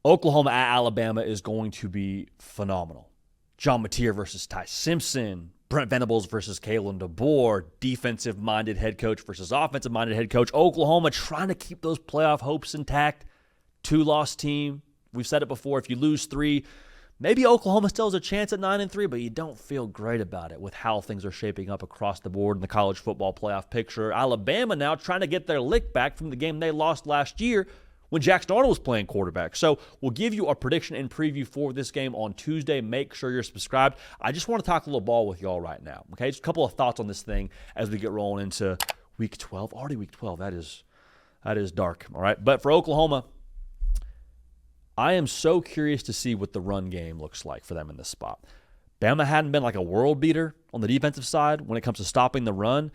Oklahoma at Alabama is going to be phenomenal. John Mateer versus Ty Simpson, Brent Venables versus Kalen DeBoer, defensive-minded head coach versus offensive-minded head coach. Oklahoma trying to keep those playoff hopes intact. 2-loss team. We've said it before. If you lose 3, maybe Oklahoma still has a chance at 9-3, but you don't feel great about it with how things are shaping up across the board in the college football playoff picture. Alabama now trying to get their lick back from the game they lost last year when Jackson Arnold was playing quarterback. So we'll give you a prediction and preview for this game on Tuesday. Make sure you're subscribed. I just want to talk a little ball with y'all right now. Okay, just a couple of thoughts on this thing as we get rolling into Week 12. Already Week 12. That is dark. All right, but for Oklahoma, I am so curious to see what the run game looks like for them in this spot. Bama hadn't been like a world beater on the defensive side when it comes to stopping the run,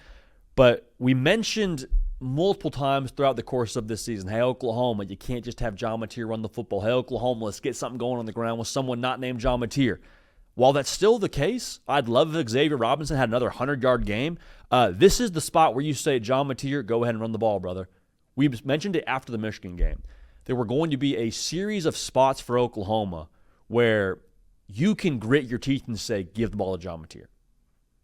but we mentioned multiple times throughout the course of this season, hey, Oklahoma, you can't just have John Mateer run the football. Hey, Oklahoma, let's get something going on the ground with someone not named John Mateer. While that's still the case, I'd love if Xavier Robinson had another 100-yard game. This is the spot where you say, John Mateer, go ahead and run the ball, brother. We mentioned it after the Michigan game. There were going to be a series of spots for Oklahoma where you can grit your teeth and say, give the ball to John Mateer.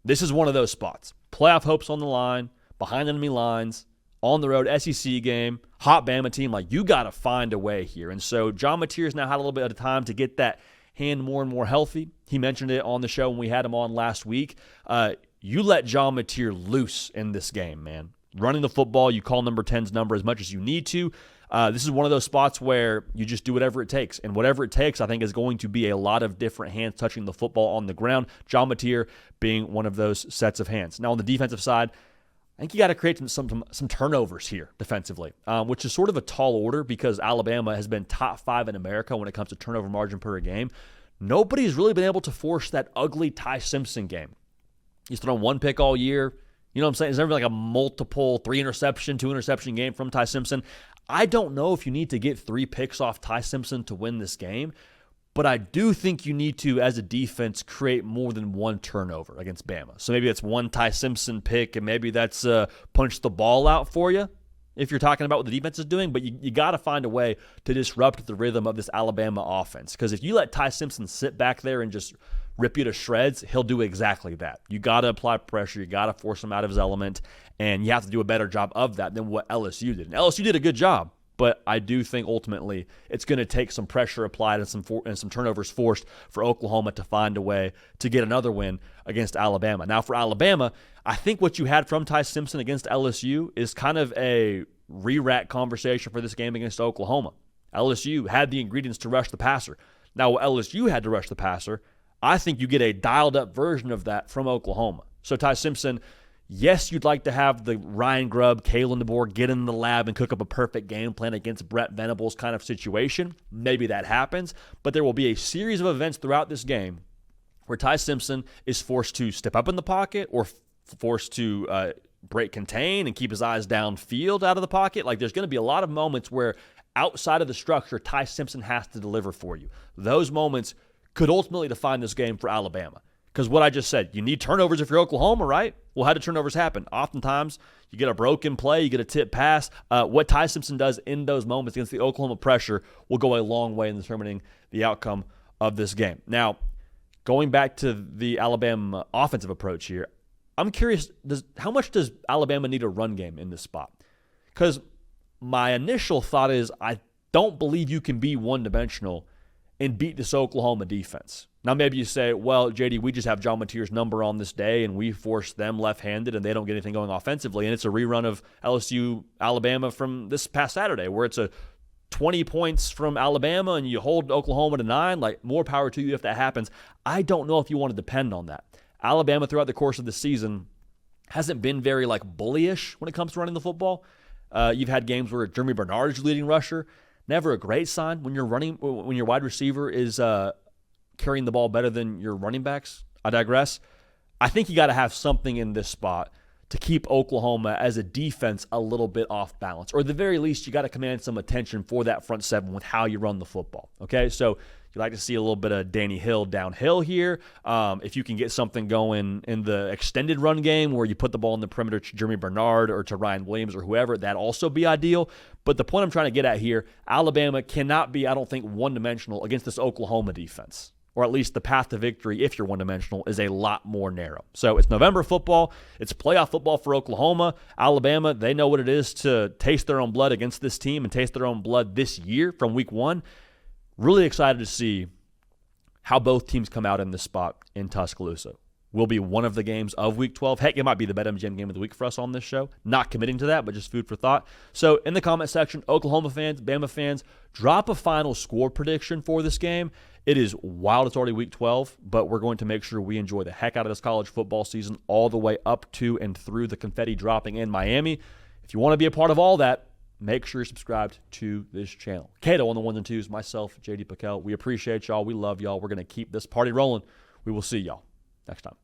This is one of those spots. Playoff hopes on the line, behind enemy lines, on the road, SEC game, hot Bama team. Like, you got to find a way here. And so John Mateer's now had a little bit of time to get that hand more and more healthy. He mentioned it on the show when we had him on last week. You let John Mateer loose in this game, man. Running the football, you call number 10's number as much as you need to. This is one of those spots where you just do whatever it takes. And whatever it takes, I think, is going to be a lot of different hands touching the football on the ground. John Mateer being one of those sets of hands. Now, on the defensive side, I think you got to create some turnovers here defensively, which is sort of a tall order because Alabama has been top 5 in America when it comes to turnover margin per game. Nobody's really been able to force that ugly Ty Simpson game. He's thrown 1 pick all year. You know what I'm saying? It's never like a multiple 3-interception, 2-interception game from Ty Simpson. I don't know if you need to get 3 picks off Ty Simpson to win this game, but I do think you need to, as a defense, create more than 1 turnover against Bama. So maybe that's 1 Ty Simpson pick, and maybe that's punch the ball out for you if you're talking about what the defense is doing. But you got to find a way to disrupt the rhythm of this Alabama offense. Because if you let Ty Simpson sit back there and just rip you to shreds, he'll do exactly that. You got to apply pressure. You got to force him out of his element, and you have to do a better job of that than what LSU did. And LSU did a good job. But I do think ultimately it's going to take some pressure applied and some turnovers forced for Oklahoma to find a way to get another win against Alabama. Now, for Alabama, I think what you had from Ty Simpson against LSU is kind of a re-rack conversation for this game against Oklahoma. LSU had the ingredients to rush the passer. Now, LSU had to rush the passer. I think you get a dialed-up version of that from Oklahoma. So Ty Simpson, yes, you'd like to have the Ryan Grubb, Kalen DeBoer get in the lab and cook up a perfect game plan against Brent Venables kind of situation. Maybe that happens, but there will be a series of events throughout this game where Ty Simpson is forced to step up in the pocket or forced to break contain and keep his eyes downfield out of the pocket. Like, there's going to be a lot of moments where outside of the structure, Ty Simpson has to deliver for you. Those moments could ultimately define this game for Alabama. Because what I just said, you need turnovers if you're Oklahoma, right? Well, how do turnovers happen? Oftentimes, you get a broken play, you get a tip pass. What Ty Simpson does in those moments against the Oklahoma pressure will go a long way in determining the outcome of this game. Now, going back to the Alabama offensive approach here, I'm curious, how much does Alabama need a run game in this spot? Because my initial thought is I don't believe you can be one-dimensional and beat this Oklahoma defense. Now, maybe you say, well, JD, we just have John Mateer's number on this day, and we force them left-handed, and they don't get anything going offensively. And it's a rerun of LSU, Alabama from this past Saturday, where it's a 20 points from Alabama, and you hold Oklahoma to 9. Like, more power to you if that happens. I don't know if you want to depend on that. Alabama, throughout the course of the season, hasn't been very, bullyish when it comes to running the football. You've had games where Jeremy Bernard is leading rusher. Never a great sign when your wide receiver is carrying the ball better than your running backs. I digress. I think you got to have something in this spot to keep Oklahoma as a defense a little bit off balance. Or at the very least, you got to command some attention for that front seven with how you run the football. Okay, so You like to see a little bit of Danny Hill downhill here. If you can get something going in the extended run game where you put the ball in the perimeter to Jeremy Bernard or to Ryan Williams or whoever, that'd also be ideal. But the point I'm trying to get at here, Alabama cannot be, I don't think, one-dimensional against this Oklahoma defense. Or at least the path to victory, if you're one-dimensional, is a lot more narrow. So it's November football. It's playoff football for Oklahoma. Alabama, they know what it is to taste their own blood against this team and taste their own blood this year from week 1. Really excited to see how both teams come out in this spot in Tuscaloosa. Will be one of the games of Week 12. Heck, it might be the BetMGM game of the week for us on this show. Not committing to that, but just food for thought. So in the comment section, Oklahoma fans, Bama fans, drop a final score prediction for this game. It is wild. It's already Week 12, but we're going to make sure we enjoy the heck out of this college football season all the way up to and through the confetti dropping in Miami. If you want to be a part of all that, make sure you're subscribed to this channel. Cato on the ones and twos, myself, JD Pickell. We appreciate y'all. We love y'all. We're going to keep this party rolling. We will see y'all next time.